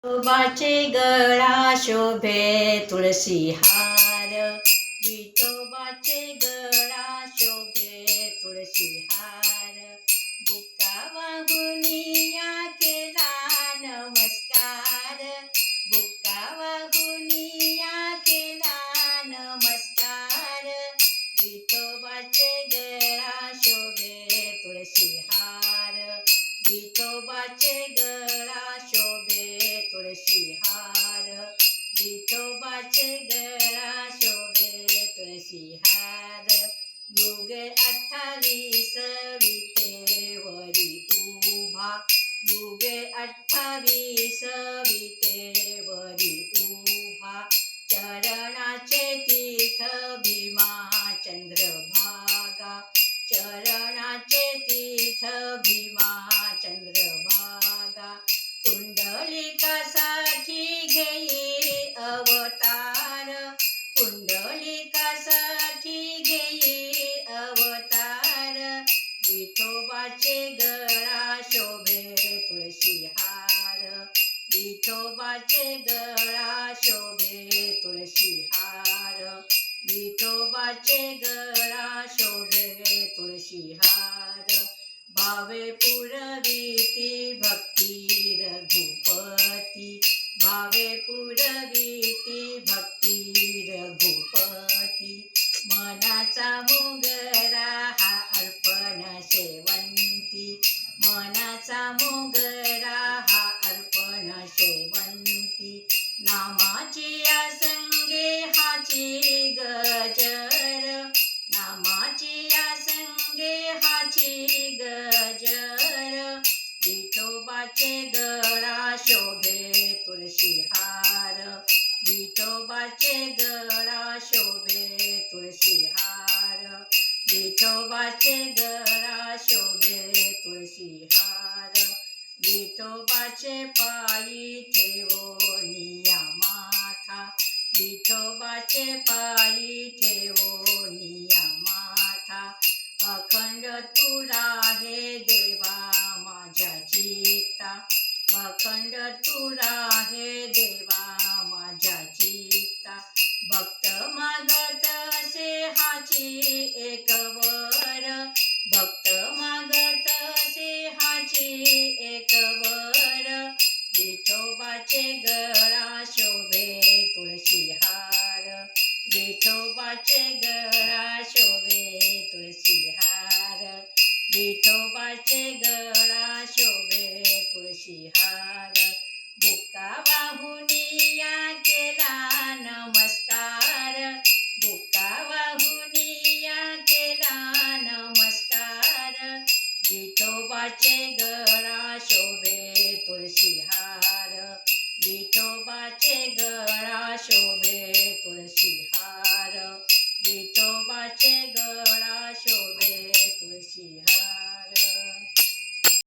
विठोबाचे गळा शोभे तुळशी हार, विठोबाचे गळा शोभे तुळशी हार, बुक्का वाहुनिया केला नमस्कार, बुक्का वाहुनिया केला नमस्कार, विठोबाचे गळा शोभे तुळशी हार, विठोबाचे गळा शोभे तुळशी हार, विठोबाचे गळा शोभे तुळशी हार, युगे 28 विटेवरी उभा, युगे 28 विटेवरी उभा, चरणाचे तीर्थ भीमा चंद्रभागा, चरणाचे तीर्थ भीमा चंद्रभागा, पुंडलिकासाठी घेई अवतार, पुंडलिकासाठी घेई अवतार, विठोबाचे गळा शोभे तुळशी हार, विठोबाचे गळा शोभे तुळशी हार, विठोबाचे गळा शोभे तुळशी हार, भावे पुरविती भक्ती रघुपती, भावे पुरविती भक्ती रघुपती, मनाचा मोगरा हा अर्पण शेवंती, मनाचा मोगरा हा अर्पण शेवंती, नामाची आसंगे हाची गजर, नामाची आसंगे हाची गजर, विठोबाचे गळा शोभे तुळशी हार, विठोबाचे गळा शोभे तुळशी हार, विठोबाचे गळा शोभे तुळशी हार, विठोबाचे पायी ठेवोनिया माथा, विठोबाचे पायी ठेवोनिया माथा, अखंड तू राहे देवा माझ्या चित्ता, अखंड तू राहे देवा माझ्या चित्ता, भक्त मागत असे हाची एक वर, भक्त मागत असे हाची एक वर, विठोबाचे गळा शोभे तुळशी हार, विठोबाचे गळा शोभे तुळशी हार, विठोबाचे गळा शोभे तुळशी हार, बुक्का वाहुनिया केला नमस्कार, बुक्का वाहुनिया केला नमस्कार, विठोबाचे गळा शोभे तुळशी हार, विठोबाचे गळा शोभे